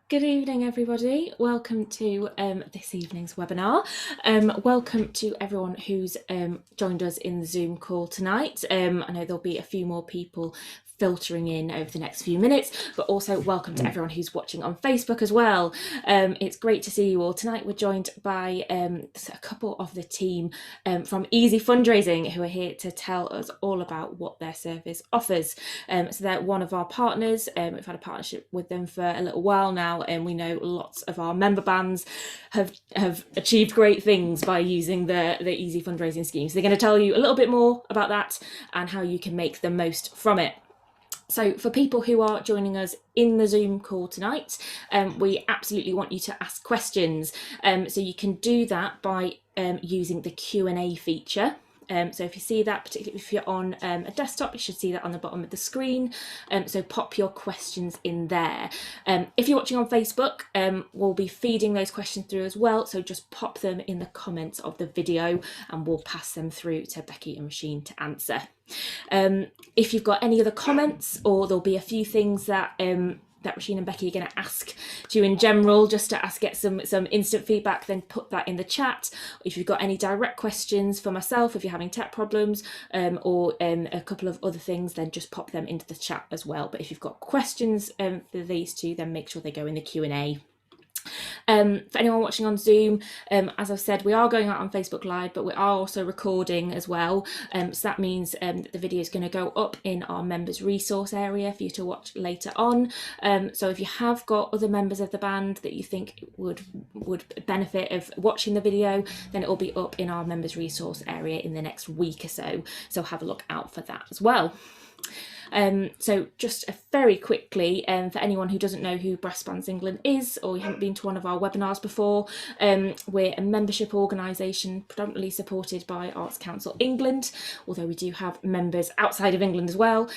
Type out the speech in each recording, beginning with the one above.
Good evening, everybody. Welcome to this evening's webinar. Welcome to everyone who's joined us in the Zoom call tonight. I know there'll be a few more people filtering in over the next few minutes, but also welcome to everyone who's watching on Facebook as well. It's great to see you all. Tonight we're joined by a couple of the team from Easy Fundraising who are here to tell us all about what their service offers. So they're one of our partners. We've had a partnership with them for a little while now, and we know lots of our member bands have achieved great things by using the Easy Fundraising scheme. So they're going to tell you a little bit more about that and how you can make the most from it. So for people who are joining us in the Zoom call tonight, we absolutely want you to ask questions. So you can do that by using the Q&A feature. So if you see that, particularly if you're on a desktop, you should see that on the bottom of the screen. So pop your questions in there. If you're watching on Facebook, we'll be feeding those questions through as well. So just pop them in the comments of the video and we'll pass them through to Becky and Roisin to answer. If you've got any other comments, or there'll be a few things that Roisin and Becky are going to ask you in general, just to get some instant feedback, then put that in the chat. If you've got any direct questions for myself, if you're having tech problems, or a couple of other things, then just pop them into the chat as well. But if you've got questions for these two, then make sure they go in the Q&A. For anyone watching on Zoom, as I've said, we are going out on Facebook Live, but we are also recording as well. So that means that the video is going to go up in our members resource area for you to watch later on. So if you have got other members of the band that you think would benefit of watching the video, then it will be up in our members resource area in the next week or so. So have a look out for that as well. So just very quickly, for anyone who doesn't know who Brass Bands England is, or you haven't been to one of our webinars before, we're a membership organisation predominantly supported by Arts Council England, although we do have members outside of England as well.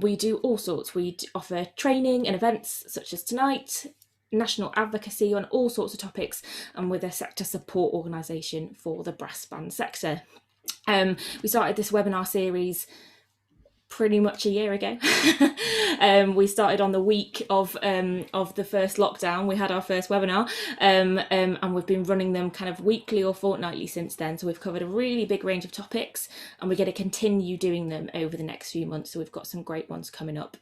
We do all sorts. We offer training and events such as tonight, national advocacy on all sorts of topics, and we're a sector support organisation for the brass band sector. We started this webinar series pretty much a year ago. We started on the week of the first lockdown. We had our first webinar, and we've been running them kind of weekly or fortnightly since then. So we've covered a really big range of topics, and we're going to continue doing them over the next few months. So we've got some great ones coming up.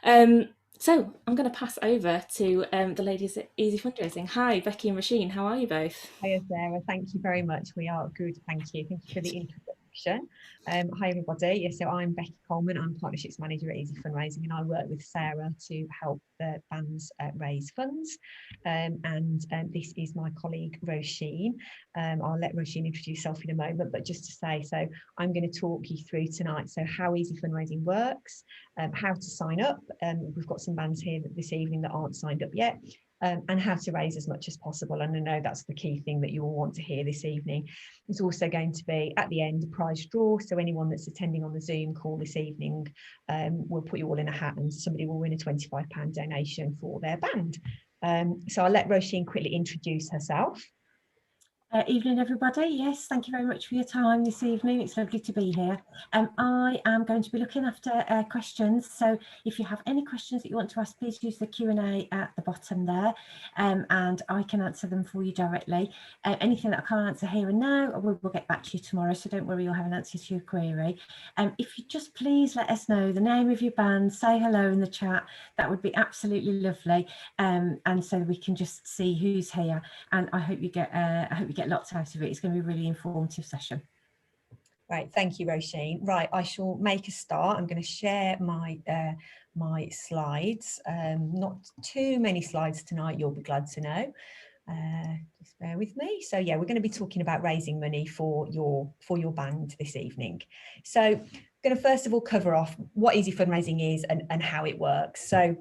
So I'm going to pass over to the ladies at Easy Fundraising. Hi, Becky and Roisin. How are you both? Hi, Sarah. Thank you very much. We are good. Thank you. Thank you for the introduction. Hi, everybody. Yes, so I'm Becky Coleman. I'm Partnerships Manager at Easy Fundraising, and I work with Sarah to help the bands raise funds. This is my colleague, Roisin. I'll let Roisin introduce herself in a moment, but just to say, so I'm going to talk you through tonight, so how Easy Fundraising works, how to sign up. We've got some bands here this evening that aren't signed up yet. And how to raise as much as possible. And I know that's the key thing that you all want to hear this evening. There's also going to be, at the end, a prize draw. So anyone that's attending on the Zoom call this evening, we'll put you all in a hat and somebody will win a £25 donation for their band. So I'll let Roisin quickly introduce herself. Evening, everybody. Yes, thank you very much for your time this evening. It's lovely to be here. I am going to be looking after questions. So if you have any questions that you want to ask, please use the Q&A at the bottom there, and I can answer them for you directly. Anything that I can't answer here and now, we'll get back to you tomorrow. So don't worry, you'll have an answer to your query. If you just please let us know the name of your band, say hello in the chat. That would be absolutely lovely. And so we can just see who's here. And I hope you get lots out of it. It's going to be a really informative session. Right, thank you, Roisin. Right, I shall make a start. I'm going to share my my slides. Not too many slides tonight, you'll be glad to know. Just bear with me. So yeah, we're going to be talking about raising money for your band this evening. So I'm going to first of all cover off what Easy Fundraising is and how it works. So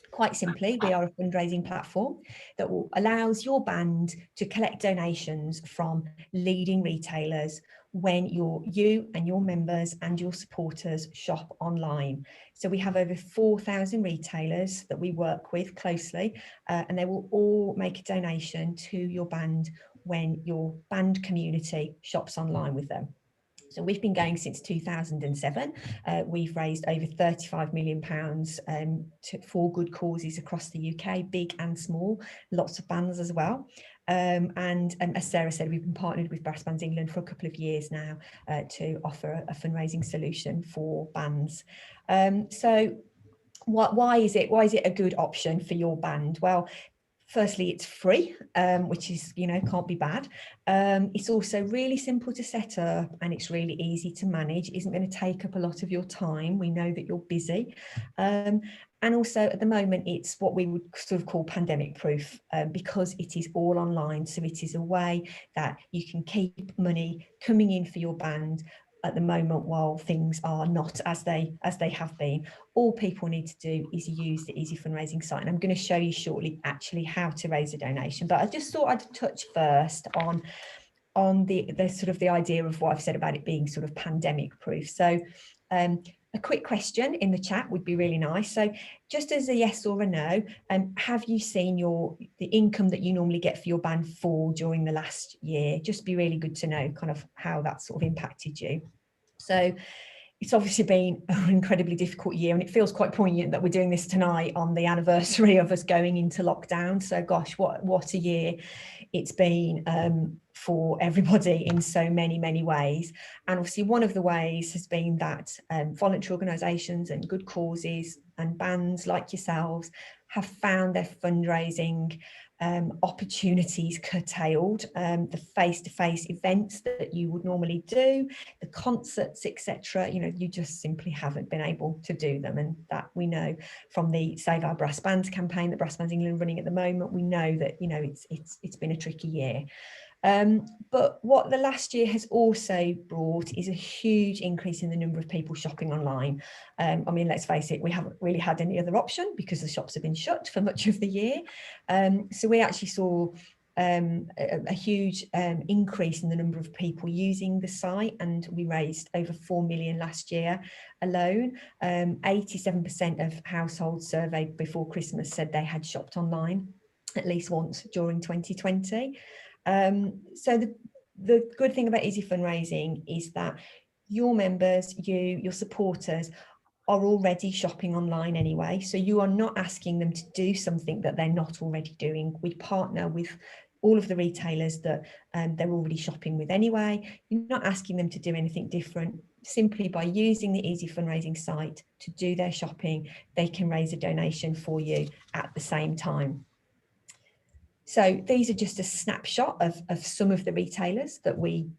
quite simply, we are a fundraising platform that allows your band to collect donations from leading retailers when you and your members and your supporters shop online. So we have over 4,000 retailers that we work with closely, and they will all make a donation to your band when your band community shops online with them. So we've been going since 2007. We've raised over £35 million for good causes across the UK, big and small, lots of bands as well. And as Sarah said, we've been partnered with Brass Bands England for a couple of years now to offer a fundraising solution for bands. So why is it a good option for your band? Well, firstly, it's free, which is, can't be bad. It's also really simple to set up, and it's really easy to manage. It isn't going to take up a lot of your time. We know that you're busy. And also at the moment, it's what we would sort of call pandemic proof, because it is all online. So it is a way that you can keep money coming in for your band at the moment while things are not as they have been. All people need to do is use the Easy Fundraising site, and I'm going to show you shortly actually how to raise a donation. But I just thought I'd touch first on the sort of the idea of what I've said about it being sort of pandemic proof. So a quick question in the chat would be really nice. So just as a yes or a no, have you seen the income that you normally get for your band fall during the last year? Just be really good to know kind of how that sort of impacted you. So it's obviously been an incredibly difficult year, and it feels quite poignant that we're doing this tonight on the anniversary of us going into lockdown. So gosh, what a year it's been for everybody in so many ways. And obviously one of the ways has been that voluntary organisations and good causes and bands like yourselves have found their fundraising opportunities curtailed. The face-to-face events that you would normally do, the concerts, etc., you just simply haven't been able to do them. And that we know from the Save Our Brass Bands campaign that Brass Bands England running at the moment, we know that it's been a tricky year. But what the last year has also brought is a huge increase in the number of people shopping online. I mean, let's face it, we haven't really had any other option because the shops have been shut for much of the year. So we actually saw a huge increase in the number of people using the site, and we raised over 4 million last year alone. 87% of households surveyed before Christmas said they had shopped online at least once during 2020. So the good thing about Easy Fundraising is that your members, your supporters, are already shopping online anyway. So you are not asking them to do something that they're not already doing. We partner with all of the retailers that they're already shopping with anyway. You're not asking them to do anything different. Simply by using the Easy Fundraising site to do their shopping, they can raise a donation for you at the same time. So these are just a snapshot of some of the retailers that we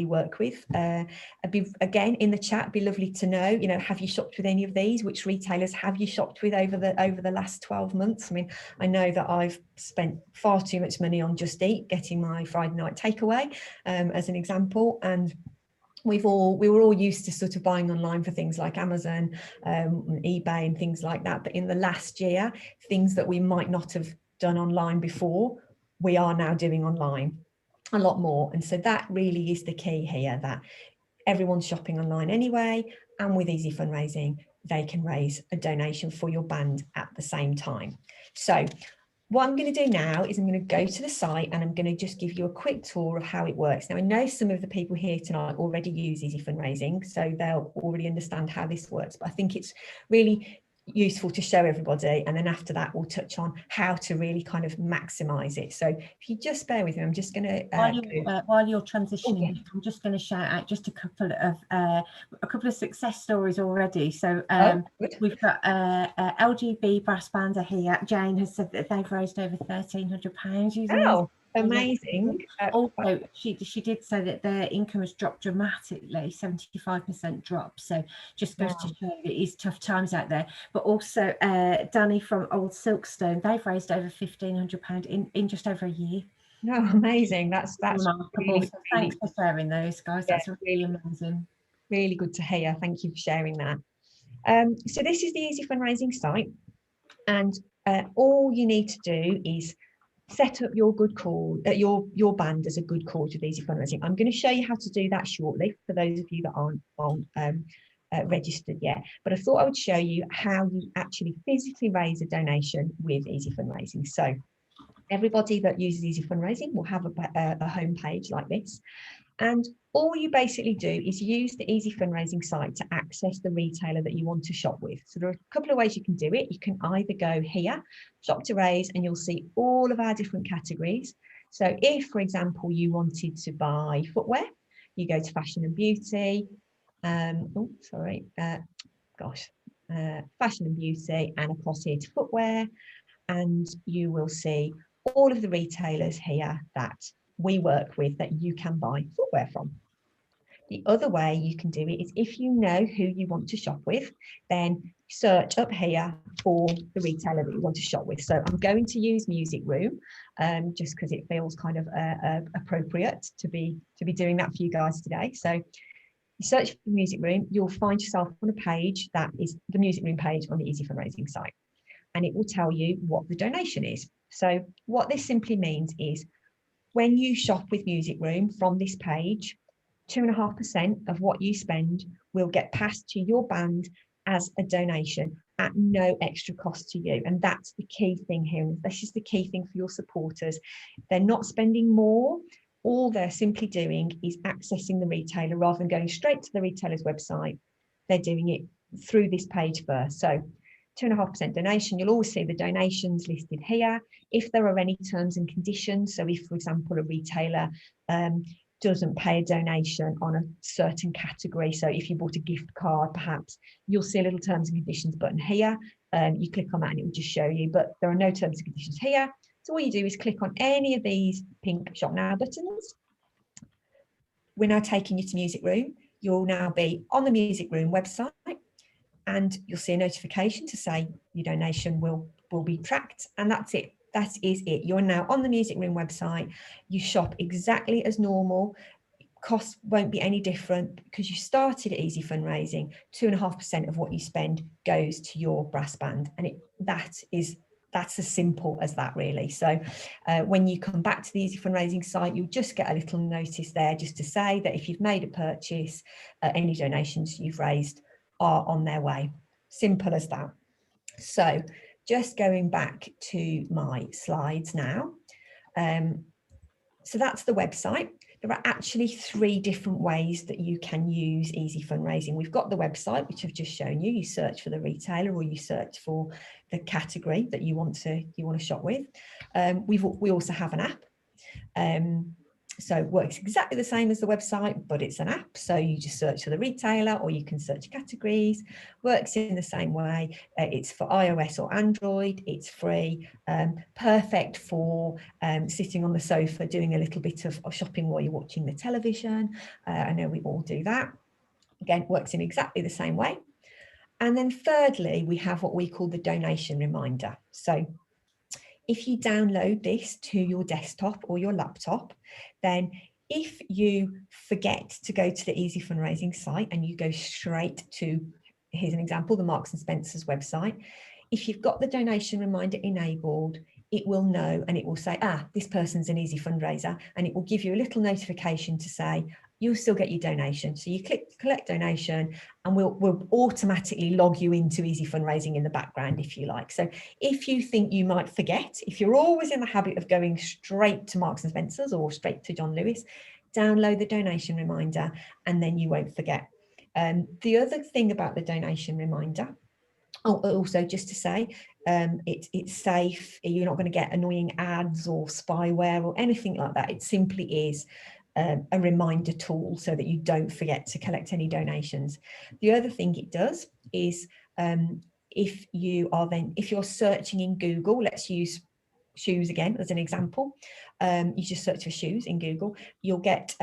work with. Again, in the chat, it'd be lovely to know, have you shopped with any of these? Which retailers have you shopped with over the last 12 months? I mean, I know that I've spent far too much money on Just Eat, getting my Friday night takeaway, as an example, and we were all used to sort of buying online for things like Amazon, eBay and things like that. But in the last year, things that we might not have done online before, we are now doing online a lot more. And so that really is the key here, that everyone's shopping online anyway, and with Easy Fundraising, they can raise a donation for your band at the same time. So what I'm going to do now is I'm going to go to the site and I'm going to just give you a quick tour of how it works. Now, I know some of the people here tonight already use Easy Fundraising, so they'll already understand how this works, but I think it's really useful to show everybody, and then after that we'll touch on how to really kind of maximize it. So if you just bear with me, I'm just going to while you're transitioning, I'm just going to shout out just a couple of success stories already. So we've got LGB Brass Band are here. Jane has said that they've raised over £1,300 using amazing. Also, she did say that their income has dropped dramatically, 75% drop. So just goes to show that it is tough times out there. But also Danny from Old Silkstone, they've raised over £1,500 in just over a year. No, amazing. That's remarkable. Really, so thanks for sharing those, guys. That's really amazing. Really good to hear. Thank you for sharing that. So this is the Easy Fundraising site, and all you need to do is set up your good call, your band as a good cause with Easy Fundraising. I'm going to show you how to do that shortly for those of you that aren't registered yet. But I thought I would show you how you actually physically raise a donation with Easy Fundraising. So everybody that uses Easy Fundraising will have a home page like this. And all you basically do is use the Easy Fundraising site to access the retailer that you want to shop with. So there are a couple of ways you can do it. You can either go here, shop to raise, and you'll see all of our different categories. So if, for example, you wanted to buy footwear, you go to fashion and beauty, fashion and beauty, and across here to footwear, and you will see all of the retailers here that we work with that you can buy footwear from. The other way you can do it is if you know who you want to shop with, then search up here for the retailer that you want to shop with. So I'm going to use Music Room just because it feels kind of appropriate to be doing that for you guys today. So you search for Music Room, you'll find yourself on a page that is the Music Room page on the Easy Fundraising site, and it will tell you what the donation is. So what this simply means is when you shop with Music Room from this page, 2.5% of what you spend will get passed to your band as a donation at no extra cost to you. And that's the key thing here. And this is the key thing for your supporters. They're not spending more. All they're simply doing is accessing the retailer rather than going straight to the retailer's website. They're doing it through this page first. So 2.5% donation, you'll always see the donations listed here. If there are any terms and conditions, so if, for example, a retailer doesn't pay a donation on a certain category, so if you bought a gift card, perhaps, you'll see a little terms and conditions button here. You click on that and it will just show you, but there are no terms and conditions here. So all you do is click on any of these pink Shop Now buttons. We're now taking you to Music Room. You'll now be on the Music Room website, and you'll see a notification to say your donation will be tracked, and that's it. That is it. You're now on the Music Room website. You shop exactly as normal. Costs won't be any different because you started at Easy Fundraising. 2.5% of what you spend goes to your brass band, and that's as simple as that, really. So when you come back to the Easy Fundraising site, you'll just get a little notice there just to say that if you've made a purchase, any donations you've raised are on their way. Simple as that. So just going back to my slides now. So that's the website. There are actually 3 different ways that you can use Easy Fundraising. We've got the website, which I've just shown you. You search for the retailer or you search for the category that you want to shop with. We also have an app. So it works exactly the same as the website, but it's an app. So you just search for the retailer or you can search categories. Works in the same way. It's for iOS or Android. It's free. Perfect for sitting on the sofa doing a little bit of shopping while you're watching the television. I know we all do that. Again, works in exactly the same way. And then thirdly, we have what we call the donation reminder. So if you download this to your desktop or your laptop, then if you forget to go to the Easy Fundraising site and you go straight to, here's an example, the Marks and Spencer's website, if you've got the donation reminder enabled, it will know and it will say, this person's an Easy Fundraiser, and it will give you a little notification to say, you'll still get your donation. So you click collect donation and we'll automatically log you into Easy Fundraising in the background if you like. So if you think you might forget, if you're always in the habit of going straight to Marks and Spencer's or straight to John Lewis, download the donation reminder and then you won't forget. The other thing about the donation reminder, also just to say, it's safe. You're not going to get annoying ads or spyware or anything like that. It simply is a reminder tool so that you don't forget to collect any donations. The other thing it does is if you're searching in Google, let's use shoes again as an example, you just search for shoes in Google, you'll get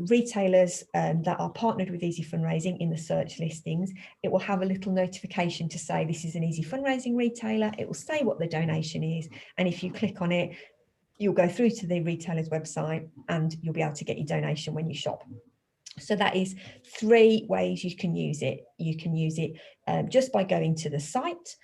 retailers that are partnered with Easy Fundraising in the search listings. It will have a little notification to say this is an Easy Fundraising retailer. It will say what the donation is, and if you click on it, you'll go through to the retailer's website and you'll be able to get your donation when you shop. So that is 3 ways you can use it. You can use it just by going to the site,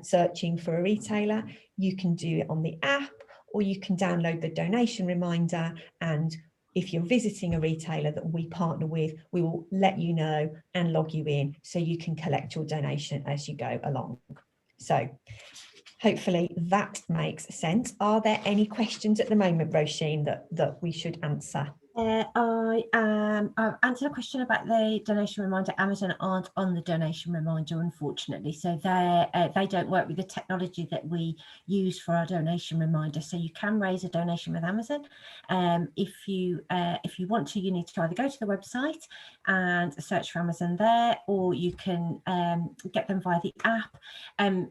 searching for a retailer. You can do it on the app, or you can download the donation reminder. And if you're visiting a retailer that we partner with, we will let you know and log you in so you can collect your donation as you go along. So hopefully that makes sense. Are there any questions at the moment, Roisin, that we should answer? I've answered a question about the donation reminder. Amazon aren't on the donation reminder, unfortunately, so they don't work with the technology that we use for our donation reminder. So you can raise a donation with Amazon. If you want to, you need to either go to the website and search for Amazon there, or you can get them via the app.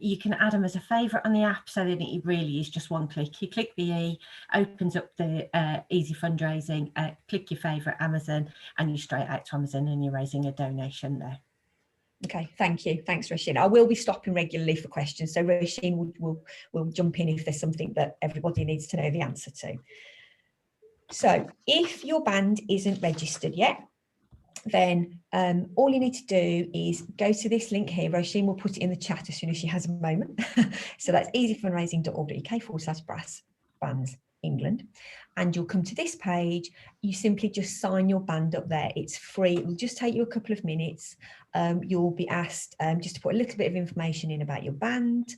You can add them as a favourite on the app, so that it really is just one click. You click the E, opens up the Easy Fundraising, click your favourite Amazon, and you're straight out to Amazon and you're raising a donation there. Okay, thank you. Thanks, Roisin. I will be stopping regularly for questions, so Roisin will jump in if there's something that everybody needs to know the answer to. So if your band isn't registered yet, then all you need to do is go to this link here. Roisin will put it in the chat as soon as she has a moment. So that's easyfundraising.org.uk/brass bands England, and you'll come to this page. You simply just sign your band up there. It's free. It will just take you a couple of minutes. You'll be asked just to put a little bit of information in about your band.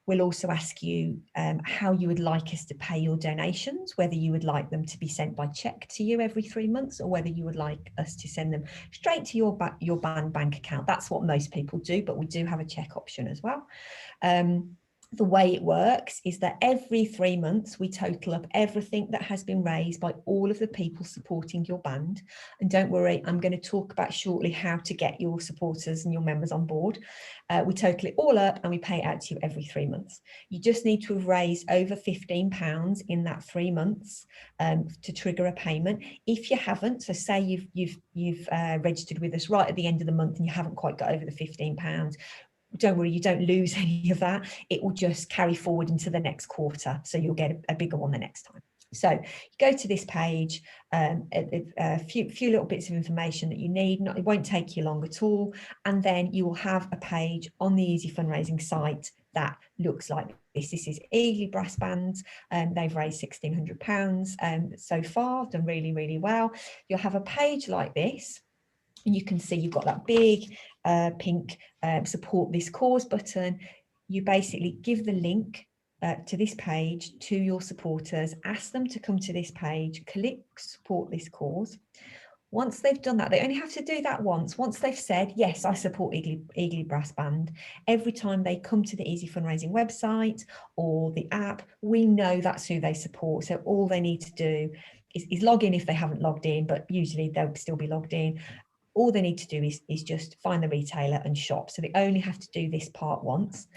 We'll also ask you how you would like us to pay your donations, whether you would like them to be sent by cheque to you every 3 months, or whether you would like us to send them straight to your band bank account. That's what most people do, but we do have a cheque option as well. The way it works is that every 3 months we total up everything that has been raised by all of the people supporting your band. And don't worry, I'm going to talk about shortly how to get your supporters and your members on board. We total it all up and we pay it out to you every 3 months. You just need to have raised over £15 in that 3 months to trigger a payment. If you haven't, so say you've registered with us right at the end of the month and you haven't quite got over the £15, don't worry, you don't lose any of that. It will just carry forward into the next quarter, so you'll get a bigger one the next time. So you go to this page, a few little bits of information that you need. It won't take you long at all, and then you will have a page on the Easy Fundraising site that looks like this. This is Eagley Brass Bands, and they've raised £1,600 so far, done really, really well. You'll have a page like this, and you can see you've got that big pink support this cause button. You basically give the link to this page to your supporters, ask them to come to this page, click support this cause. Once they've done that, they only have to do that once. Once they've said, yes, I support Eagley Brass Band, every time they come to the Easy Fundraising website or the app, we know that's who they support. So all they need to do is log in if they haven't logged in, but usually they'll still be logged in. All they need to do is just find the retailer and shop. So they only have to do this part once.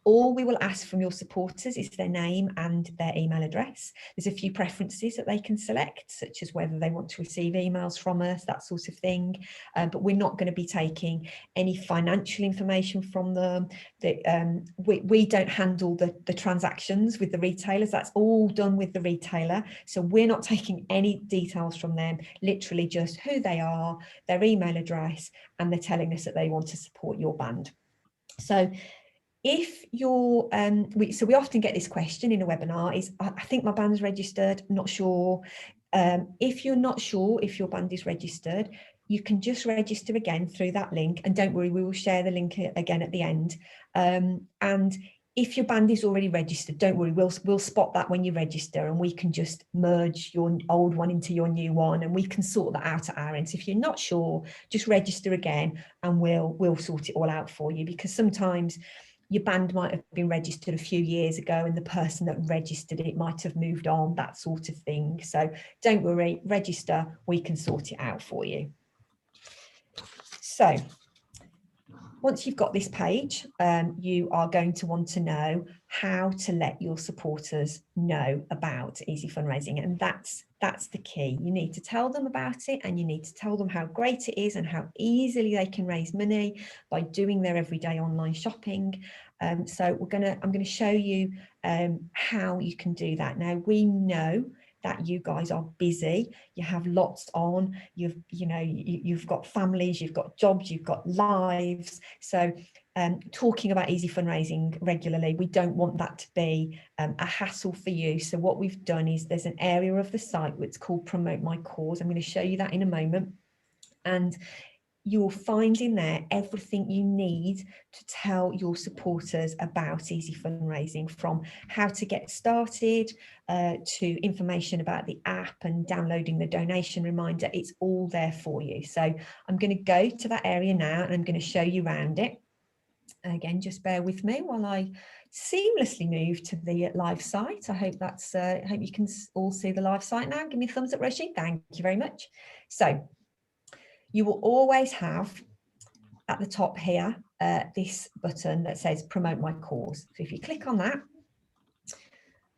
All we will ask from your supporters is their name and their email address. There's a few preferences that they can select, such as whether they want to receive emails from us, that sort of thing. But we're not going to be taking any financial information from them. We don't handle the transactions with the retailers. That's all done with the retailer. So we're not taking any details from them, literally just who they are, their email address, and they're telling us that they want to support your band. So if you're, so we often get this question in a webinar is, I think my band's registered, not sure. If you're not sure if your band is registered, you can just register again through that link. And don't worry, we will share the link again at the end. And if your band is already registered, don't worry, we'll spot that when you register, and we can just merge your old one into your new one, and we can sort that out at our end. So if you're not sure, just register again and we'll sort it all out for you, because sometimes your band might have been registered a few years ago and the person that registered it might have moved on, that sort of thing. So don't worry, register, we can sort it out for you. So once you've got this page, you are going to want to know how to let your supporters know about Easy Fundraising. And that's the key. You need to tell them about it, and you need to tell them how great it is and how easily they can raise money by doing their everyday online shopping. So I'm going to show you how you can do that. Now, we know that you guys are busy, you have lots on, you've got families, you've got jobs, you've got lives. So talking about Easy Fundraising regularly, we don't want that to be a hassle for you. So what we've done is there's an area of the site that's called Promote My Cause. I'm going to show you that in a moment. And you will find in there everything you need to tell your supporters about Easy Fundraising, from how to get started to information about the app and downloading the donation reminder. It's all there for you. So I'm going to go to that area now and I'm going to show you around it. Again, just bear with me while I seamlessly move to the live site. I hope that's, I hope you can all see the live site now. Give me a thumbs up, Roshi. Thank you very much. So you will always have at the top here, this button that says promote my cause. So if you click on that,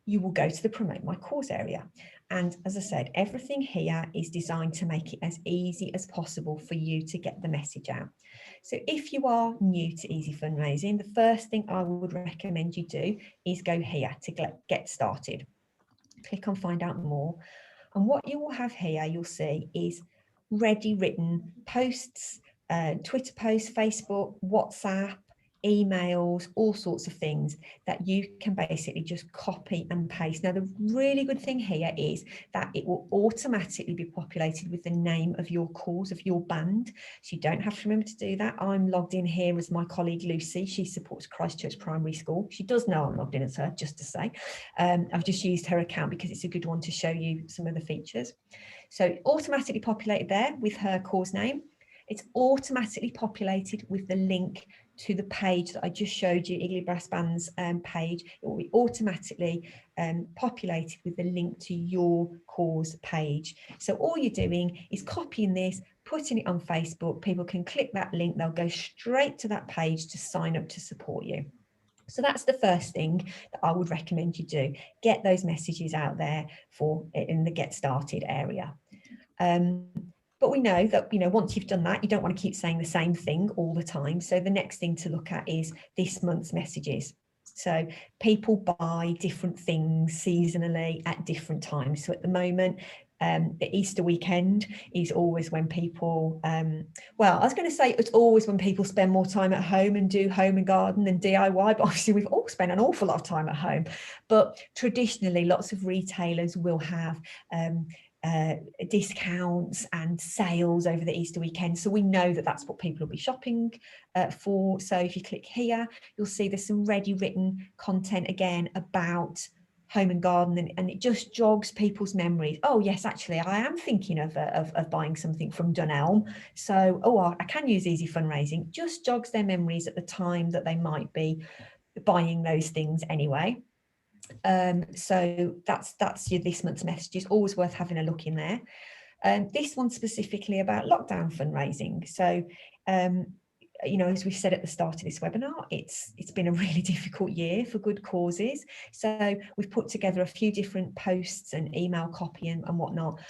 you will go to the promote my cause area. And as I said, everything here is designed to make it as easy as possible for you to get the message out. So if you are new to Easy Fundraising, the first thing I would recommend you do is go here to get started. Click on find out more. And what you will have here, you'll see, is ready written posts, Twitter posts, Facebook, WhatsApp, emails, all sorts of things that you can basically just copy and paste. Now, the really good thing here is that it will automatically be populated with the name of your cause, of your band. So you don't have to remember to do that. I'm logged in here as my colleague Lucy. She supports Christchurch Primary School. She does know I'm logged in as her, just to say. I've just used her account because it's a good one to show you some of the features. So automatically populated there with her cause name. It's automatically populated with the link to the page that I just showed you, Iggly Brass Band's page. It will be automatically populated with the link to your cause page. So all you're doing is copying this, putting it on Facebook. People can click that link. They'll go straight to that page to sign up to support you. So that's the first thing that I would recommend you do. Get those messages out there for in the get started area. But we know that, you know, once you've done that, you don't want to keep saying the same thing all the time. So the next thing to look at is this month's messages. So people buy different things seasonally at different times. So at the moment, the Easter weekend is always when people, well, I was going to say it's always when people spend more time at home and do home and garden and DIY, but obviously we've all spent an awful lot of time at home. But traditionally, lots of retailers will have discounts and sales over the Easter weekend. So we know that that's what people will be shopping for. So if you click here, you'll see there's some ready written content again about home and garden, and it just jogs people's memories. Oh yes, actually I am thinking of buying something from Dunelm, so I can use Easy Fundraising. Just jogs their memories at the time that they might be buying those things anyway. So that's your this month's messages. Always worth having a look in there. This one specifically about lockdown fundraising. So you know, as we said at the start of this webinar, it's been a really difficult year for good causes. So we've put together a few different posts and email copy and whatnot,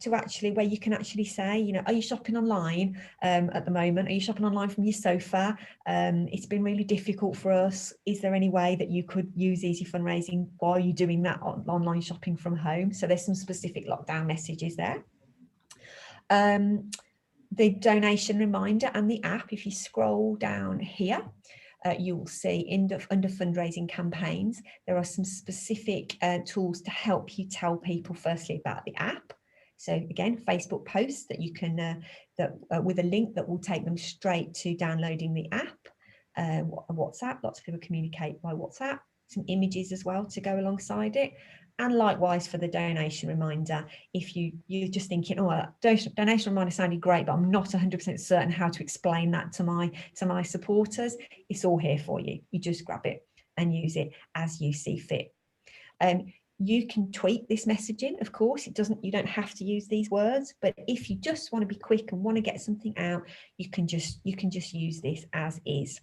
to actually, where you can actually say, you know, are you shopping online at the moment? Are you shopping online from your sofa? It's been really difficult for us. Is there any way that you could use Easy Fundraising while you're doing that online shopping from home? So there's some specific lockdown messages there. The donation reminder and the app, if you scroll down here, you will see under fundraising campaigns, there are some specific tools to help you tell people firstly about the app. So again, Facebook posts that you can, with a link that will take them straight to downloading the app. WhatsApp, lots of people communicate by WhatsApp, some images as well to go alongside it. And likewise for the donation reminder, if you're just thinking, oh, donation reminder sounded great, but I'm not 100% certain how to explain that to my supporters, it's all here for you. You just grab it and use it as you see fit. You can tweak this messaging, of course. You don't have to use these words, but if you just want to be quick and want to get something out, you can just use this as is.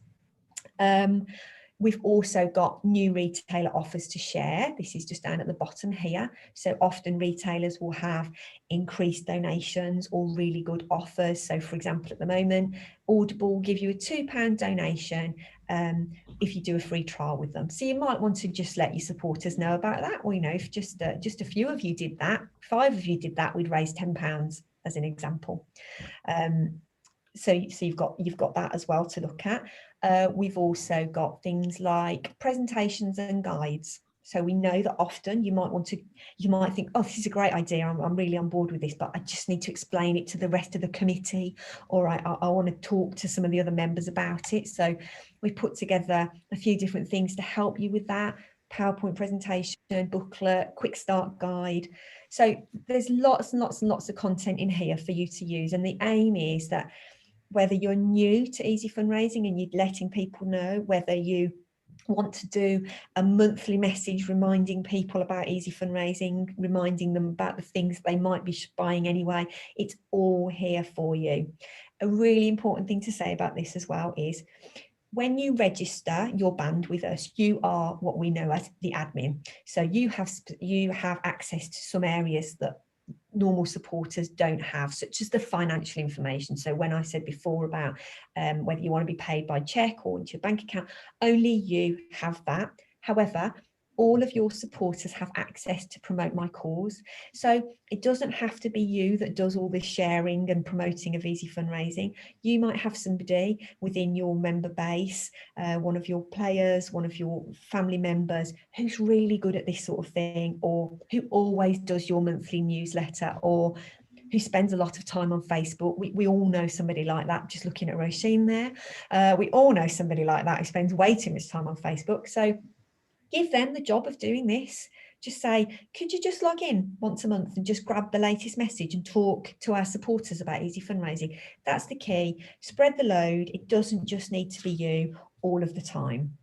We've also got new retailer offers to share. This is just down at the bottom here. So often retailers will have increased donations or really good offers. So for example, at the moment, Audible will give you a £2 donation if you do a free trial with them. So you might want to just let your supporters know about that. Or, you know, if just a few of you did that, 5 of you did that, we'd raise £10 as an example. So you've got that as well to look at. We've also got things like presentations and guides. So we know that often you might think, oh, this is a great idea, I'm really on board with this, but I just need to explain it to the rest of the committee, or I want to talk to some of the other members about it. So we put together a few different things to help you with that: PowerPoint presentation, booklet, quick start guide. So there's lots and lots and lots of content in here for you to use, and the aim is that whether you're new to Easy Fundraising and you're letting people know, whether you want to do a monthly message reminding people about Easy Fundraising, reminding them about the things they might be buying anyway, it's all here for you. A really important thing to say about this as well is, when you register your band with us, you are what we know as the admin. So you have access to some areas that normal supporters don't have, such as the financial information. So when I said before about whether you want to be paid by check or into your bank account, only you have that. However, all of your supporters have access to Promote My Cause. So it doesn't have to be you that does all this sharing and promoting of Easy Fundraising. You might have somebody within your member base, one of your players, one of your family members who's really good at this sort of thing, or who always does your monthly newsletter, or who spends a lot of time on Facebook. We all know somebody like that, just looking at Roisin there. We all know somebody like that who spends way too much time on Facebook. So give them the job of doing this. Just say, could you just log in once a month and just grab the latest message and talk to our supporters about Easy Fundraising? That's the key. Spread the load. It doesn't just need to be you all of the time.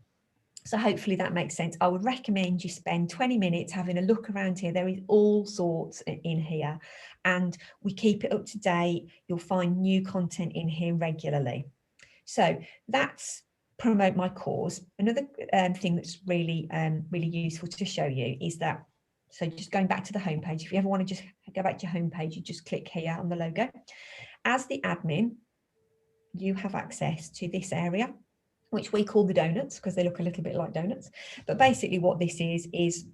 So hopefully that makes sense. I would recommend you spend 20 minutes having a look around here. There is all sorts in here, and we keep it up to date. You'll find new content in here regularly. So that's Promote My Cause. Another thing that's really useful to show you is that, so just going back to the homepage, if you ever want to just go back to your homepage, you just click here on the logo. As the admin, you have access to this area, which we call the donuts because they look a little bit like donuts. But basically what this is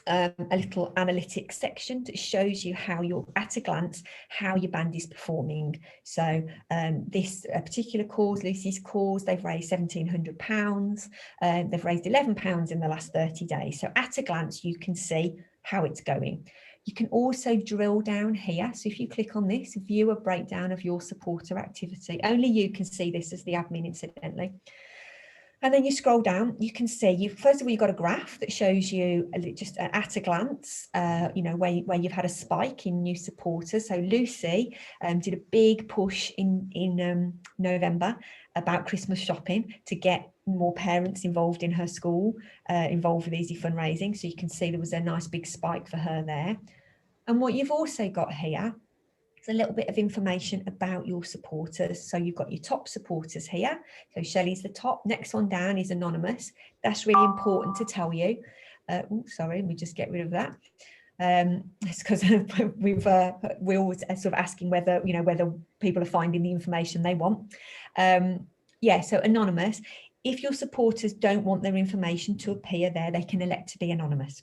a little analytics section that shows you how you're, at a glance, how your band is performing. So this particular cause, Lucy's cause, they've raised £1,700. They've raised £11 in the last 30 days. So at a glance, you can see how it's going. You can also drill down here. So if you click on this, view a breakdown of your supporter activity. Only you can see this as the admin, incidentally. And then you scroll down, you can see, first of all, you've got a graph that shows you just at a glance, you know, where you've had a spike in new supporters. So Lucy did a big push in November about Christmas shopping to get more parents involved in her school, involved with Easy Fundraising. So you can see there was a nice big spike for her there. And what you've also got here, it's a little bit of information about your supporters. So you've got your top supporters here. So Shelley's the top. Next one down is anonymous. That's really important to tell you. Sorry, let me just get rid of that. It's because we're always sort of asking whether, you know, whether people are finding the information they want. Yeah, so anonymous. If your supporters don't want their information to appear there, they can elect to be anonymous.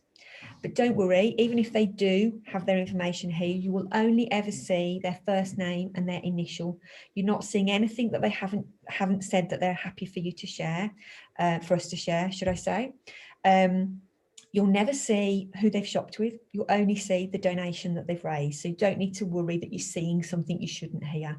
But don't worry, even if they do have their information here, you will only ever see their first name and their initial. You're not seeing anything that they haven't said that they're happy for you to share, for us to share, should I say. You'll never see who they've shopped with. You'll only see the donation that they've raised. So you don't need to worry that you're seeing something you shouldn't here.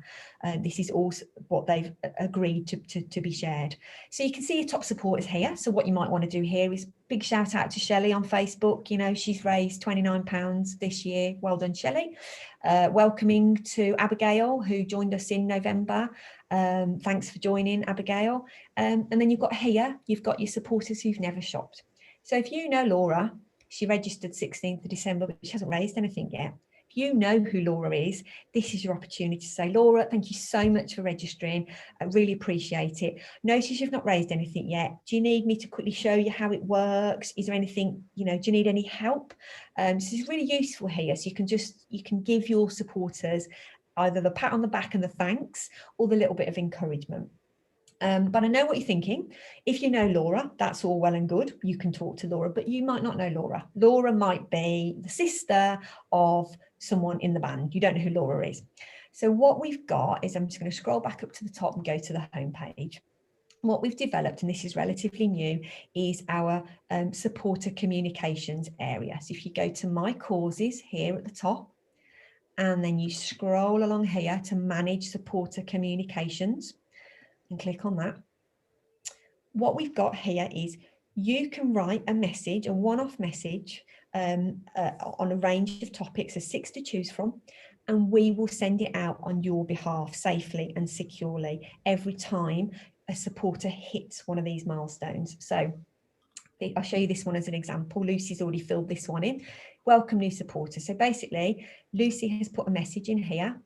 This is also what they've agreed to be shared. So you can see your top supporters here. So what you might want to do here is big shout out to Shelley on Facebook. You know, she's raised £29 this year. Well done, Shelley. Welcoming to Abigail, who joined us in November. Thanks for joining, Abigail. And then you've got here, you've got your supporters who've never shopped. So if you know Laura, she registered 16th of December, but she hasn't raised anything yet. If you know who Laura is, this is your opportunity to say, Laura, thank you so much for registering. I really appreciate it. Notice you've not raised anything yet. Do you need me to quickly show you how it works? Is there anything, you know, do you need any help? So it's really useful here. So you can give your supporters either the pat on the back and the thanks, or the little bit of encouragement. But I know what you're thinking. If you know Laura, that's all well and good. You can talk to Laura, but you might not know Laura. Laura might be the sister of someone in the band. You don't know who Laura is. So what we've got is, I'm just going to scroll back up to the top and go to the home page. what we've developed, and this is relatively new, is our supporter communications area. So if you go to My Causes here at the top, and then you scroll along here to Manage Supporter Communications and click on that. What we've got here is you can write a message, a one-off message on a range of topics, there's 6 to choose from, and we will send it out on your behalf safely and securely every time a supporter hits one of these milestones. So I'll show you this one as an example. Lucy's already filled this one in. Welcome new supporters. So basically, Lucy has put a message in here,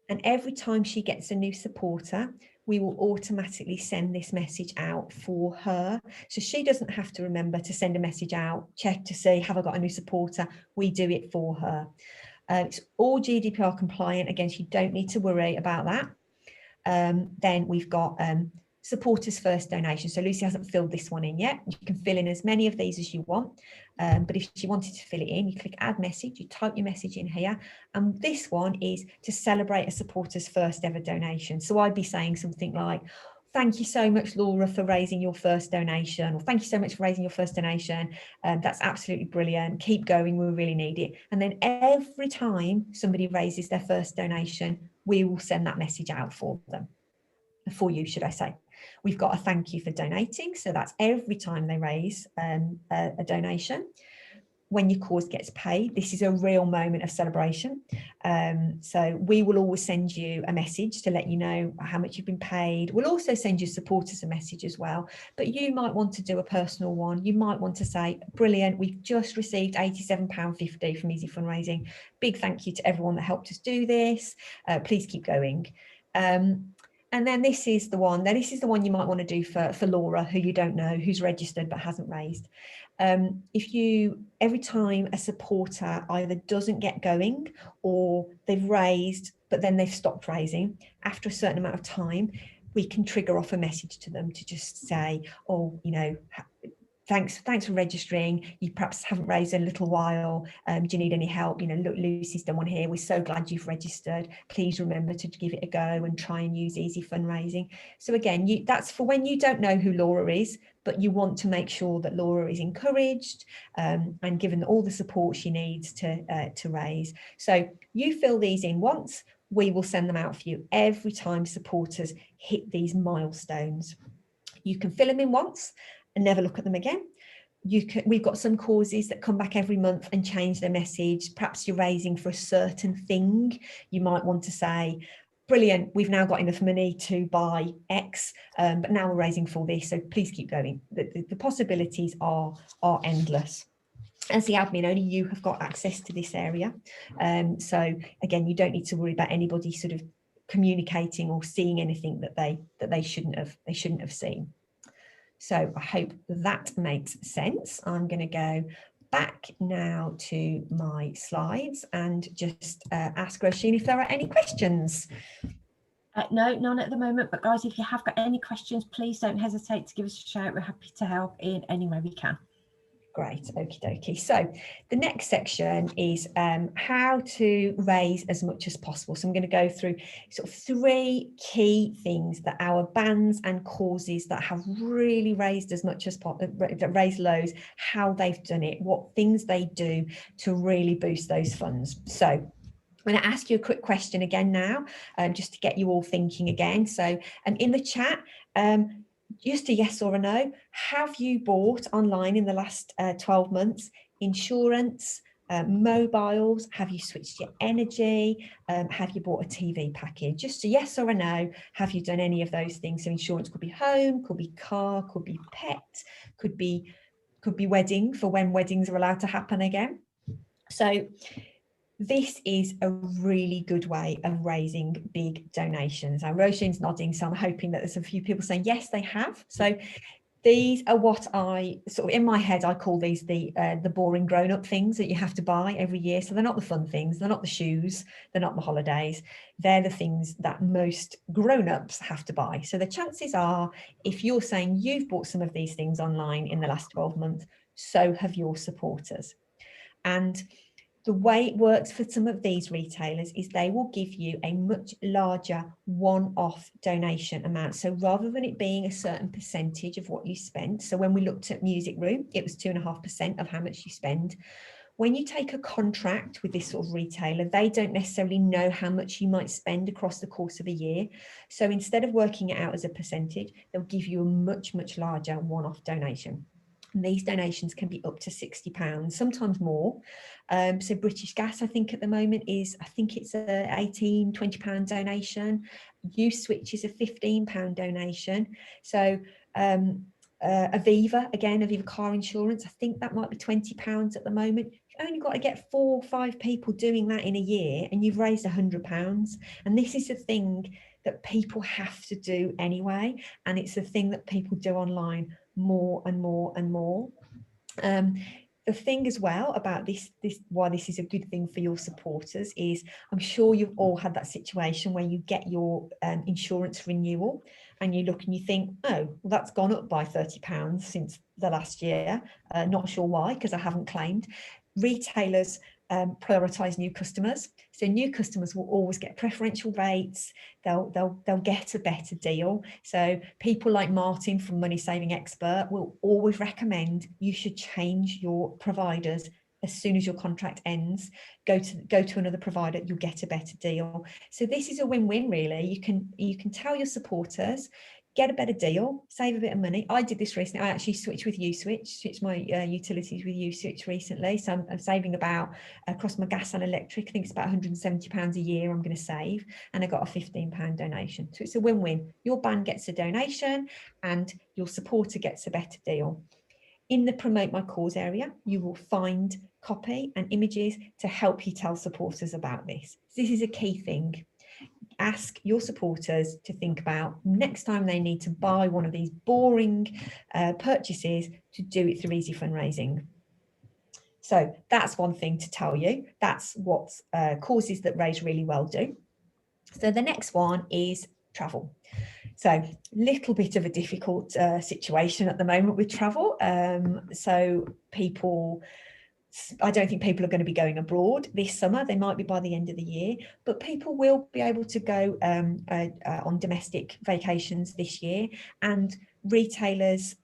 and every time she gets a new supporter, we will automatically send this message out for her. So she doesn't have to remember to send a message out, check to see, have I got a new supporter? We do it for her. It's all GDPR compliant. Again, you don't need to worry about that. Then we've got supporters first donation. So Lucy hasn't filled this one in yet. You can fill in as many of these as you want. But if you wanted to fill it in, you click add message, you type your message in here. And this one is to celebrate a supporter's first ever donation. So I'd be saying something like, thank you so much, Laura, for raising your first donation, or thank you so much for raising your first donation. That's absolutely brilliant. Keep going, we really need it. And then every time somebody raises their first donation, we will send that message out for them, for you, should I say. We've got a thank you for donating. So that's every time they raise a donation. When your cause gets paid, this is a real moment of celebration. So we will always send you a message to let you know how much you've been paid. We'll also send your supporters a message as well, but you might want to do a personal one. You might want to say, brilliant, we've just received £87.50 from Easy Fundraising. Big thank you to everyone that helped us do this. Please keep going. And then this is the one. This is the one you might want to do for Laura, who you don't know, who's registered but hasn't raised. Every time a supporter either doesn't get going or they've raised but then they've stopped raising, after a certain amount of time, we can trigger off a message to them to just say, oh, you know, thanks for registering. You perhaps haven't raised in a little while. Do you need any help? You know, look, Lucy's done one here. We're so glad you've registered. Please remember to give it a go and try and use Easy Fundraising. So again, that's for when you don't know who Laura is, but you want to make sure that Laura is encouraged and given all the support she needs to raise. So you fill these in once. We will send them out for you every time supporters hit these milestones. You can fill them in once and never look at them again. We've got some causes that come back every month and change their message. Perhaps you're raising for a certain thing. You might want to say, brilliant, we've now got enough money to buy X, but now we're raising for this, so please keep going. The possibilities are endless. As the admin, only you have got access to this area. So again, you don't need to worry about anybody sort of communicating or seeing anything that they shouldn't have seen. So I hope that makes sense. I'm going to go back now to my slides and just ask Roisin if there are any questions. No, none at the moment, but guys, if you have got any questions, please don't hesitate to give us a shout. We're happy to help in any way we can. Great, okie dokie. So the next section is how to raise as much as possible. So I'm going to go through sort of 3 key things that our bands and causes that have really raised as much as possible, that raise loads, how they've done it, what things they do to really boost those funds. So I'm going to ask you a quick question again now, just to get you all thinking again. So in the chat, just a yes or a no. Have you bought online in the last 12 months insurance, mobiles? Have you switched your energy? Have you bought a TV package? Just a yes or a no. Have you done any of those things? So insurance could be home, could be car, could be pet, could be wedding, for when weddings are allowed to happen again. So this is a really good way of raising big donations. Now, Roisin's nodding, so I'm hoping that there's a few people saying yes, they have. So these are what I sort of, in my head, I call these the boring grown-up things that you have to buy every year. So they're not the fun things, they're not the shoes, they're not the holidays. They're the things that most grown-ups have to buy. So the chances are, if you're saying you've bought some of these things online in the last 12 months, so have your supporters. And The way it works for some of these retailers is they will give you a much larger one-off donation amount. So rather than it being a certain percentage of what you spent, so when we looked at Music Room, it was 2.5% of how much you spend. When you take a contract with this sort of retailer, they don't necessarily know how much you might spend across the course of a year. So instead of working it out as a percentage, they'll give you a much, much larger one-off donation. And these donations can be up to £60, sometimes more. So British Gas, I think at the moment is, I think it's a £18, £20 donation. Uswitch is a £15 donation. So Aviva, again, Aviva car insurance, I think that might be £20 at the moment. You've only got to get 4 or 5 people doing that in a year and you've raised £100. And this is a thing that people have to do anyway. And it's a thing that people do online more and more and more. The thing as well about this why this is a good thing for your supporters is I'm sure you've all had that situation where you get your insurance renewal and you look and you think, oh, well, that's gone up by £30 since the last year. Not sure why, because I haven't claimed. Retailers prioritise new customers. So new customers will always get preferential rates. They'll get a better deal. So people like Martin from Money Saving Expert will always recommend you should change your providers as soon as your contract ends. Go to another provider, you'll get a better deal. So this is a win-win, really. You can tell your supporters, get a better deal, save a bit of money. I did this recently. I actually switched with Uswitch, switched my utilities with Uswitch recently. So I'm saving about, across my gas and electric, I think it's about £170 a year I'm going to save. And I got a £15 donation. So it's a win-win. Your band gets a donation and your supporter gets a better deal. In the Promote My Cause area, you will find copy and images to help you tell supporters about this. This is a key thing. Ask your supporters to think about next time they need to buy one of these boring purchases to do it through Easy Fundraising. So that's one thing to tell you. That's what causes that raise really well do. So the next one is travel. So little bit of a difficult situation at the moment with travel. So people, I don't think people are going to be going abroad this summer. They might be by the end of the year, but people will be able to go on domestic vacations this year, and retailers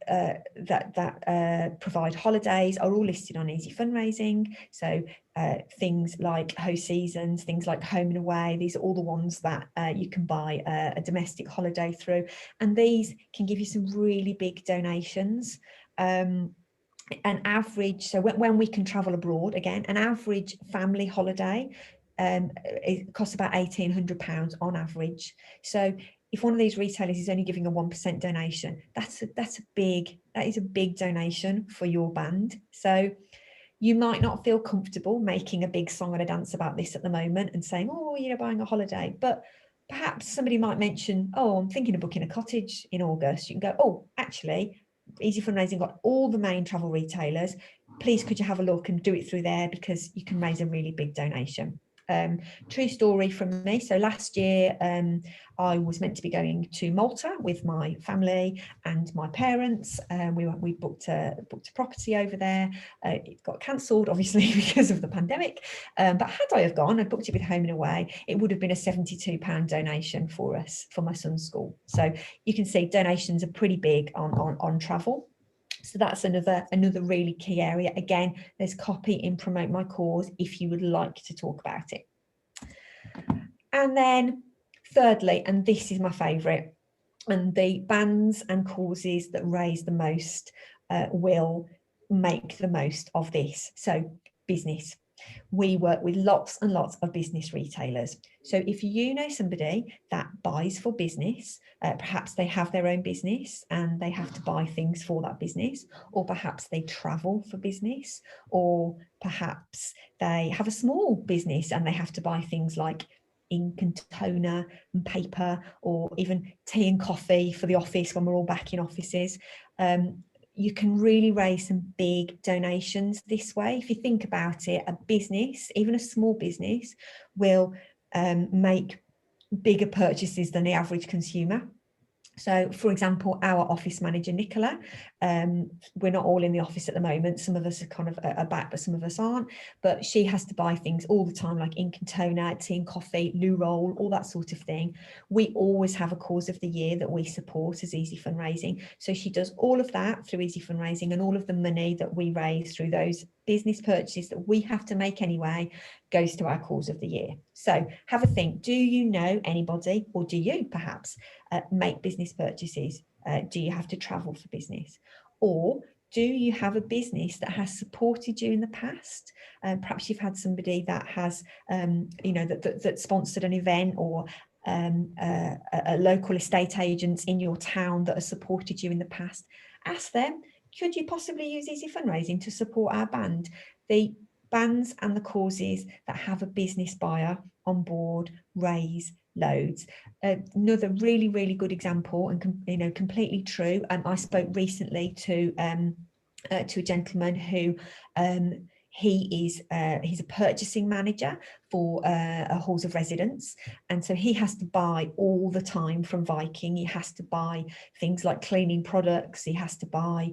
that provide holidays are all listed on Easy Fundraising. So things like Host Seasons, things like Home and Away, these are all the ones that you can buy a domestic holiday through, and these can give you some really big donations. An average, so when we can travel abroad, again, an average family holiday it costs about £1,800 on average. So if one of these retailers is only giving a 1% donation, that is a big donation for your band. So you might not feel comfortable making a big song and a dance about this at the moment and saying, oh, buying a holiday, but perhaps somebody might mention, oh, I'm thinking of booking a cottage in August. You can go, oh, actually, Easy Fundraising got all the main travel retailers. Please, could you have a look and do it through there, because you can raise a really big donation. True story from me. So last year, I was meant to be going to Malta with my family and my parents. We booked a property over there. It got cancelled, obviously, because of the pandemic. But had I have gone, I booked it with Home and Away, it would have been a £72 donation for us, for my son's school. So you can see donations are pretty big on travel. So that's another really key area. Again, there's copy in Promote My Cause if you would like to talk about it. And then thirdly, and this is my favourite, and the bands and causes that raise the most will make the most of this. So business. We work with lots and lots of business retailers. So if you know somebody that buys for business, perhaps they have their own business and they have to buy things for that business, or perhaps they travel for business, or perhaps they have a small business and they have to buy things like ink and toner and paper, or even tea and coffee for the office when we're all back in offices. You can really raise some big donations this way. If you think about it, a business, even a small business, will make bigger purchases than the average consumer. So, for example, our office manager, Nicola, we're not all in the office at the moment. Some of us are kind of are back, but some of us aren't. But she has to buy things all the time, like ink and toner, tea and coffee, loo roll, all that sort of thing. We always have a cause of the year that we support as Easy Fundraising. So she does all of that through Easy Fundraising, and all of the money that we raise through those business purchases that we have to make anyway goes to our cause of the year. So have a think. Do you know anybody, or do you perhaps make business purchases? Do you have to travel for business? Or do you have a business that has supported you in the past? Perhaps you've had somebody that has, that sponsored an event, or a local estate agents in your town that have supported you in the past. Ask them, could you possibly use Easy Fundraising to support our band? The bands and the causes that have a business buyer on board raise loads. Another really, really good example, and completely true. I spoke recently to a gentleman who he's a purchasing manager for a halls of residence, and so he has to buy all the time from Viking. He has to buy things like cleaning products, he has to buy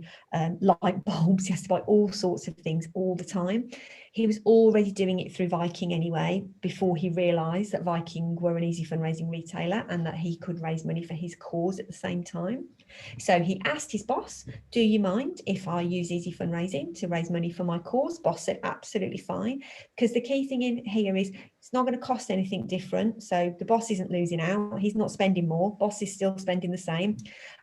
light bulbs, he has to buy all sorts of things all the time. He was already doing it through Viking anyway, before he realised that Viking were an Easy Fundraising retailer and that he could raise money for his cause at the same time. So he asked his boss, do you mind if I use Easy Fundraising to raise money for my cause? Boss said, absolutely fine. Because the key thing in here is it's not going to cost anything different. So the boss isn't losing out. He's not spending more. Boss is still spending the same.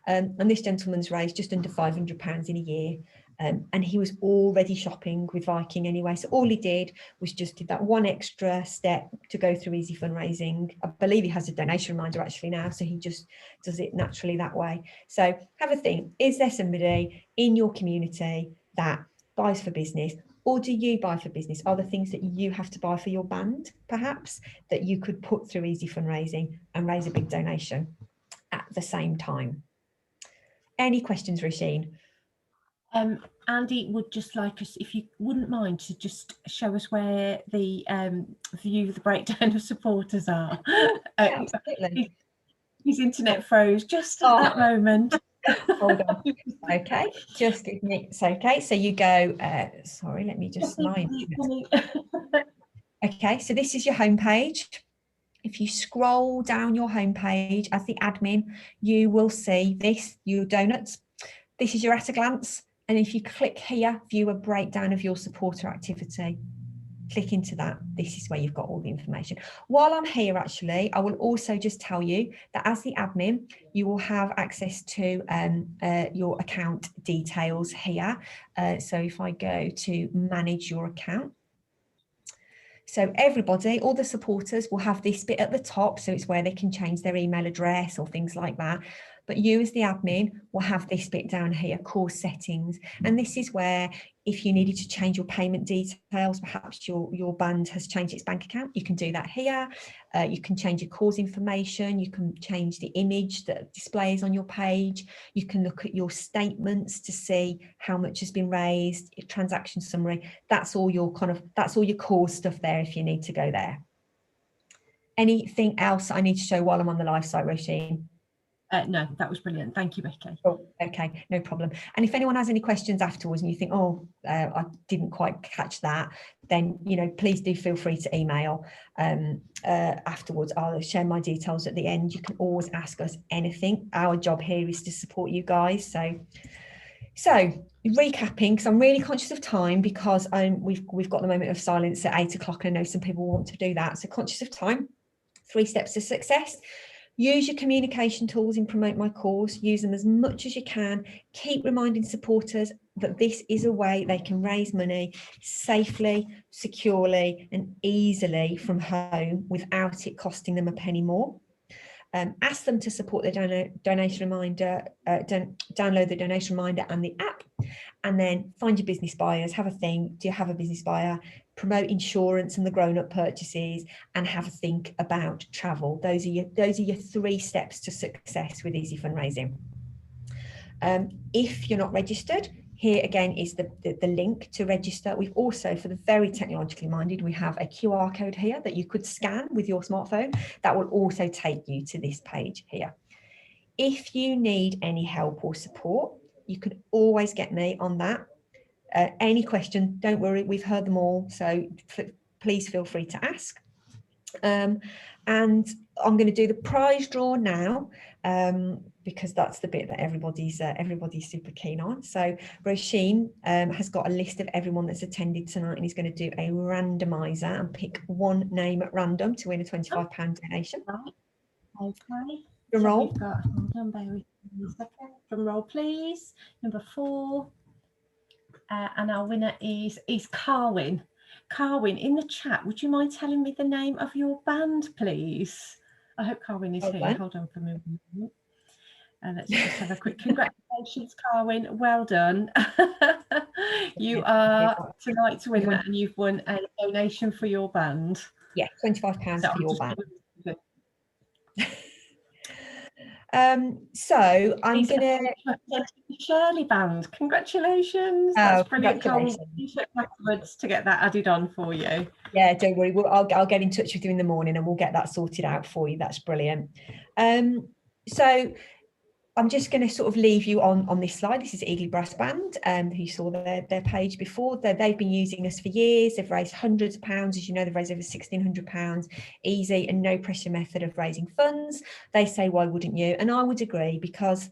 And this gentleman's raised just under £500 in a year. And he was already shopping with Viking anyway. So all he did was just did that one extra step to go through Easy Fundraising. I believe he has a donation reminder actually now, so he just does it naturally that way. So have a think, is there somebody in your community that buys for business, or do you buy for business? Are there things that you have to buy for your band, perhaps, that you could put through Easy Fundraising and raise a big donation at the same time? Any questions, Roisin? Andy would just like us, if you wouldn't mind, to just show us where the view of the breakdown of supporters are. Yeah, absolutely. His internet froze just at that moment. Hold on. Okay, just give me, it's okay. So you go, sorry, let me just, okay, so this is your homepage. If you scroll down your homepage as the admin, you will see this, your donuts. This is your at a glance. And if you click here, view a breakdown of your supporter activity. Click into that. This is where you've got all the information. While I'm here, actually, I will also just tell you that as the admin, you will have access to your account details here. So if I go to manage your account, so everybody, all the supporters will have this bit at the top. So it's where they can change their email address or things like that. But you as the admin will have this bit down here, course settings. And this is where if you needed to change your payment details, perhaps your band has changed its bank account, you can do that here. You can change your course information. You can change the image that displays on your page. You can look at your statements to see how much has been raised, your transaction summary. That's all your core stuff there if you need to go there. Anything else I need to show while I'm on the live site, Roisin? No, that was brilliant. Thank you, Becky. Oh, okay, no problem. And if anyone has any questions afterwards and you think, oh, I didn't quite catch that, then, please do feel free to email afterwards. I'll share my details at the end. You can always ask us anything. Our job here is to support you guys. So recapping, because I'm really conscious of time, because we've got the moment of silence at 8 o'clock. I know some people want to do that. So conscious of time, 3 steps to success. Use your communication tools in Promote My Course. Use them as much as you can. Keep reminding supporters that this is a way they can raise money safely, securely, and easily from home without it costing them a penny more. Ask them to support the donation reminder, download the donation reminder and the app, and then find your business buyers. Have a think. Do you have a business buyer? Promote insurance and the grown-up purchases, and have a think about travel. Those are your 3 steps to success with Easy Fundraising. If you're not registered, here again is the link to register. We've also, for the very technologically minded, we have a QR code here that you could scan with your smartphone. That will also take you to this page here. If you need any help or support, you can always get me on that. Any question, don't worry, we've heard them all, so please feel free to ask. And I'm going to do the prize draw now, because that's the bit that everybody's super keen on. So Roisin has got a list of everyone that's attended tonight, and he's going to do a randomizer and pick one name at random to win a £25 donation. Right. Okay. Drum So roll. we've got, hold on, bear with me a second. Drum roll, please. Number 4. And our winner is Carwyn. Carwyn, in the chat, would you mind telling me the name of your band, please? I hope Carwyn is here. Hold on for a moment. Let's just have a quick congratulations, Carwyn. Well done. You are tonight's winner, and you've won a donation for your band. Yeah, £25 So for your band. So I'm gonna Shirley band. Congratulations! That's brilliant. Congratulations. To get that added on for you. Yeah, don't worry. I'll get in touch with you in the morning, and we'll get that sorted out for you. That's brilliant. So I'm just going to sort of leave you on this slide. This is Eagley Brass Band, who saw their page before. They've been using us for years. They've raised hundreds of pounds. As you know, they've raised over £1,600. Easy and no pressure method of raising funds. They say, why wouldn't you? And I would agree, because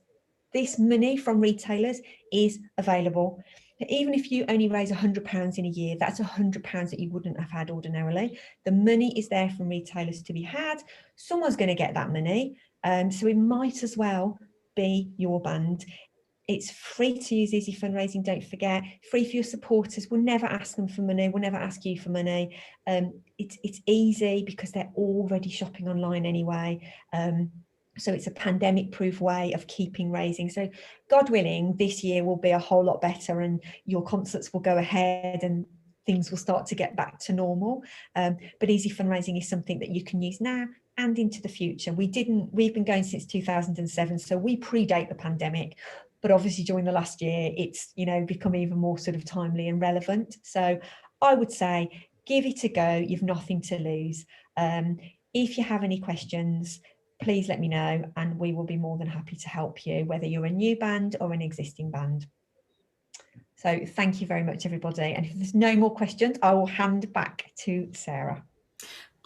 this money from retailers is available. Even if you only raise £100 in a year, that's £100 that you wouldn't have had ordinarily. The money is there from retailers to be had. Someone's going to get that money. So it might as well be your band. It's free to use Easy Fundraising, don't forget. Free for your supporters. We'll never ask them for money. We'll never ask you for money. It's easy because they're already shopping online anyway. So it's a pandemic-proof way of keeping raising. So God willing, this year will be a whole lot better, and your concerts will go ahead and things will start to get back to normal. But Easy Fundraising is something that you can use now and into the future. We've been going since 2007, so we predate the pandemic, but obviously during the last year, it's, you know, become even more sort of timely and relevant. So I would say, give it a go. You've nothing to lose. If you have any questions, please let me know, and we will be more than happy to help you, whether you're a new band or an existing band. So thank you very much, everybody. And if there's no more questions, I will hand back to Sarah.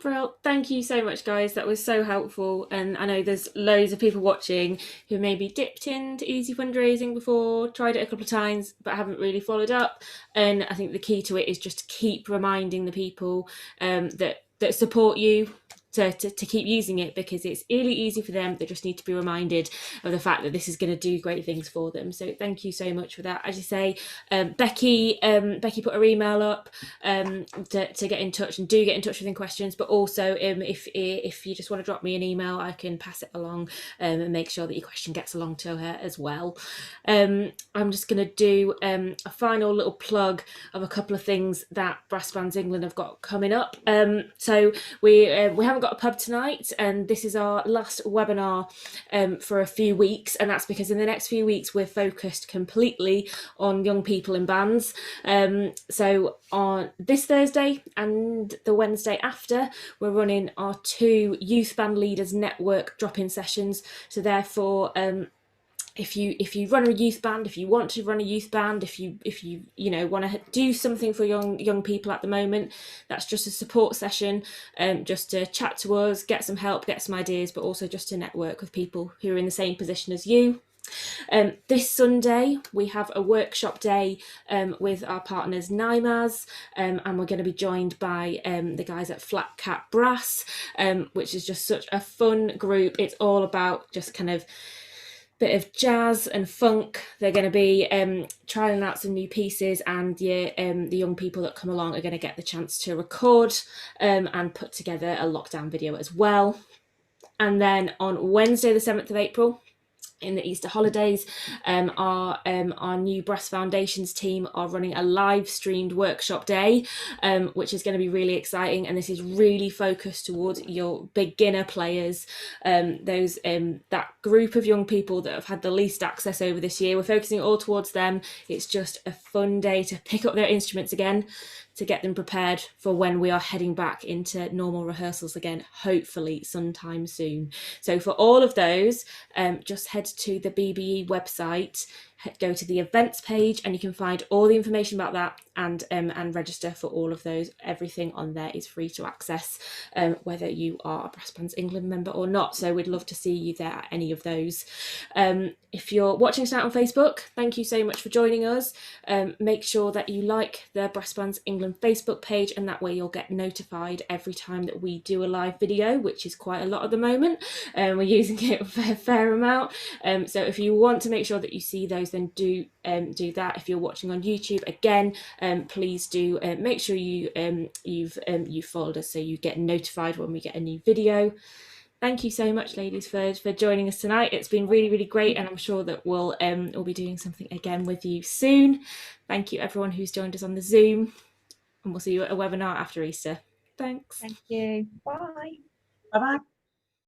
Well, thank you so much, guys. That was so helpful. And I know there's loads of people watching who maybe dipped into Easy Fundraising before, tried it a couple of times, but haven't really followed up. And I think the key to it is just to keep reminding the people that support you to keep using it, because it's really easy for them. They just need to be reminded of the fact that this is going to do great things for them. So thank you so much for that. As you say, Becky put her email up to get in touch, and do get in touch with any questions. But also, if you just want to drop me an email, I can pass it along and make sure that your question gets along to her as well. I'm just going to do a final little plug of a couple of things that Brass Bands England have got coming up. So we haven't got a pub tonight, and this is our last webinar for a few weeks, and that's because in the next few weeks we're focused completely on young people in bands. So on this Thursday and the Wednesday after, we're running our 2 Youth Band Leaders Network drop-in sessions. So therefore, if you run a youth band, if you want to run a youth band, if you want to do something for young people at the moment, that's just a support session, just to chat to us, get some help, get some ideas, but also just to network with people who are in the same position as you. This Sunday we have a workshop day with our partners NIMAS, and we're going to be joined by the guys at Flat Cat Brass, which is just such a fun group. It's all about just kind of bit of jazz and funk. They're going to be trialing out some new pieces, and the young people that come along are going to get the chance to record and put together a lockdown video as well. And then on Wednesday the 7th of April, in the Easter holidays, our new Brass Foundations team are running a live streamed workshop day, which is going to be really exciting, and this is really focused towards your beginner players, that group of young people that have had the least access over this year. We're focusing all towards them. It's just a fun day to pick up their instruments again, to get them prepared for when we are heading back into normal rehearsals again, hopefully sometime soon. So for all of those, just head to the BBE website, go to the events page, and you can find all the information about that and register for all of those. Everything on there is free to access, whether you are a Brass Bands England member or not. So we'd love to see you there at any of those. If you're watching tonight on Facebook, thank you so much for joining us. Make sure that you like the Brass Bands England Facebook page, and that way you'll get notified every time that we do a live video, which is quite a lot at the moment. We're using it a fair amount. So if you want to make sure that you see those, then do that. If you're watching on YouTube, again, please do make sure you've followed us so you get notified when we get a new video. Thank you so much, ladies, for joining us tonight. It's been really, really great, and I'm sure that we'll be doing something again with you soon. Thank you, everyone who's joined us on the Zoom, and we'll see you at a webinar after Easter. Thanks. Thank you. Bye. Bye-bye.